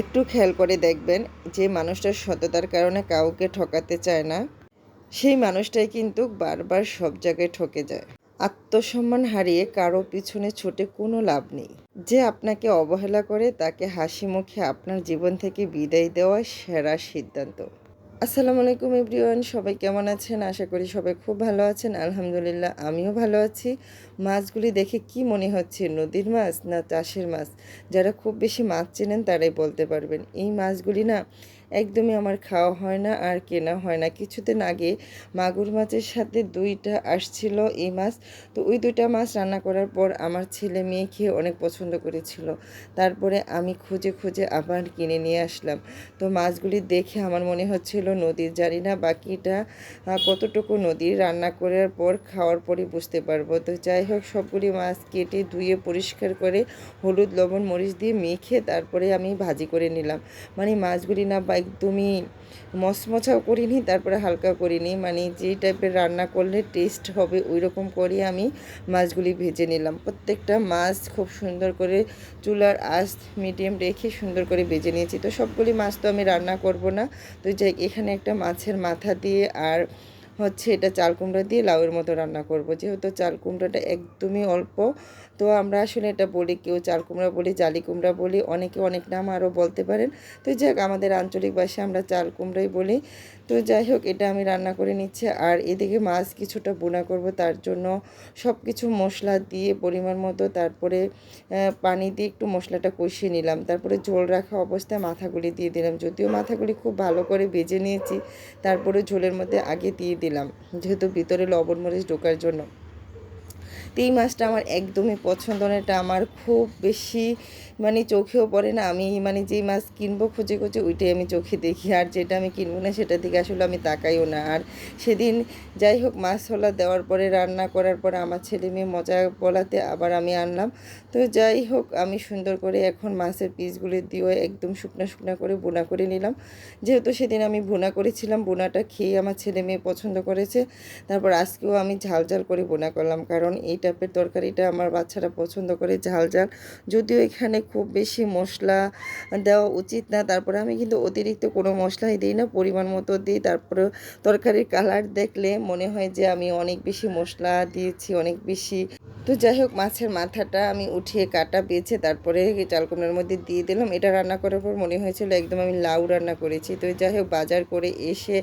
একটু খেয়াল করে দেখবেন, যে মানুষটা সততার কারণে কাউকে ঠকাতে চায় না, সেই মানুষটাই কিন্তু বারবার সব জায়গায় ঠকে যায়। আত্মসম্মান হারিয়ে কারো পিছনে ছুটে কোনো লাভ নেই। যে আপনাকে অবহেলা করে তাকে হাসি মুখে আপনার জীবন থেকে বিদায় দেওয়া সেরা সিদ্ধান্ত। আসসালামু আলাইকুম এভরিওয়ান, সবাই কেমন আছেন? আশা করি সবাই খুব ভালো আছেন। আলহামদুলিল্লাহ আমিও ভালো আছি। মাছগুলি দেখে কি মনে হচ্ছে, নদীর মাছ না চাষের মাছ? যারা খুব বেশি মাছ চেনেন তারাই বলতে পারবেন। এই মাছগুলি না একদমই আমার খাওয়া হয় না আর কেনা হয় না। কিছুদিন আগে মাগুর মাছের সাথে দুইটা আসছিল এই মাছ। তো ওই দুইটা মাছ রান্না করার পর আমার ছেলে মেয়ে খেয়ে অনেক পছন্দ করেছিল। তারপরে আমি খুঁজে খুঁজে আবার কিনে নিয়ে আসলাম। তো মাছগুলি দেখে আমার মনে হচ্ছিল নদীর, জানি না বাকিটা কতটুকু নদীর, রান্না করার পর খাওয়ার পরই বুঝতে পারবো। তো যাই হোক, সবগুলি মাছ কেটে ধুয়ে পরিষ্কার করে হলুদ লবণ মরিচ দিয়ে মেখে তারপরে আমি ভাজি করে নিলাম। মানে মাছগুলি না বা একদমই মচমচাও করিনি, তারপরে হালকা করিনি, মানে যে টাইপের রান্না করলে টেস্ট হবে ওই রকম করে আমি মাছগুলি ভেজে নিলাম। প্রত্যেকটা মাছ খুব সুন্দর করে চুলার আঁচ মিডিয়াম রেখে সুন্দর করে ভেজে নিয়েছি। তো সবগুলি মাছ তো আমি রান্না করব না। তো যাই, এখানে একটা মাছের মাথা দিয়ে আর এটা চাল কুমড়া দিয়ে লাউয়ের মতো রান্না করব। যেহেতু চাল কুমড়াটা একদমই অল্প, তো আমরা আসলে এটা বলি, কেউ চাল কুমড়া বলি, জালি কুমড়া বলি, অনেকে অনেক নাম আরও বলতে পারেন। তো যাক, আমাদের আঞ্চলিক ভাষায় আমরা চাল কুমড়াই বলি। তো যাই হোক, এটা আমি রান্না করে নিচ্ছি। আর এদিকে মাছ কিছুটা বোনা করব, তার জন্য সব কিছু মশলা দিয়ে পরিমাণ মতো, তারপরে পানি দিয়ে একটু মশলাটা কষিয়ে নিলাম। তারপরে ঝোল রাখা অবস্থায় মাথাগুলি দিয়ে দিলাম। যদিও মাথাগুলি খুব ভালো করে ভেজে নিয়েছি, তারপরে ঝোলের মধ্যে আগে দিয়ে দিলাম, যেহেতু ভিতরে লবণ মরিচ ঢোকার জন্য। তো এই মাছটা আমার একদমই পছন্দ না, এটা আমার খুব বেশি মানে চোখেও পড়ে না। আমি মানে যেই মাছ কিনবো খুঁজে খুঁজে ওইটাই আমি চোখে দেখি, আর যেটা আমি কিনবো না সেটা দিকে আসলে আমি তাকাইও না। আর সেদিন যাই হোক, মাছলা দেওয়ার পরে রান্না করার পরে আমার ছেলে মেয়ে মজা বলাতে আবার আমি আনলাম। তো যাই হোক, আমি সুন্দর করে এখন মাছের পিসগুলি দিয়েও একদম শুকনা শুকনা করে বোনা করে নিলাম। যেহেতু সেদিন আমি ভুনা করেছিলাম, বোনাটা খেয়ে আমার ছেলে মেয়ে পছন্দ করেছে। তারপর আজকেও আমি ঝাল ঝাল করে বোনা করলাম, কারণ এই টাইপের তরকারিটা আমার বাচ্চারা পছন্দ করে, ঝাল ঝাল। যদিও এখানে খুব বেশি মশলা দেওয়া উচিত না, তারপরে আমি কিন্তু অতিরিক্ত কোনো মশলাই দিই না, পরিমাণ মতো দিই। তারপরে তরকারির কালার দেখলে মনে হয় যে আমি অনেক বেশি মশলা দিয়েছি, অনেক বেশি। তো যাই হোক, মাছের মাথাটা আমি উঠিয়ে কাটা বেছে তারপরে চাল কুমড়ার মধ্যে দিয়ে দিলাম। এটা রান্না করার পর মনে হয়েছিল একদম আমি লাউ রান্না করেছি। তো যাই হোক, বাজার করে এসে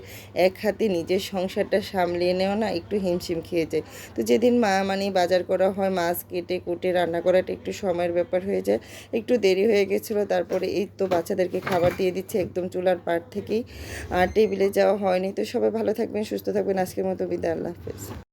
এক হাতে নিজের সংসারটা সামলিয়ে নেওয়া না একটু হিমশিম খেয়ে যায়। তো যেদিন মানে বাজার করা হয়, মাছ কেটে কুটে রান্না করাটা একটু সময়ের ব্যাপার হয়ে যায়, একটু দেরি হয়ে গেছিলো। তারপরে এই তো বাচ্চাদেরকে খাবার দিয়ে দিচ্ছে একদম চুলার পাড় থেকেই, আর টেবিলে যাওয়া হয়নি। তো সবাই ভালো থাকবেন, সুস্থ থাকবেন। আজকের মতো বিদায়, আল্লাহ হাফেজ।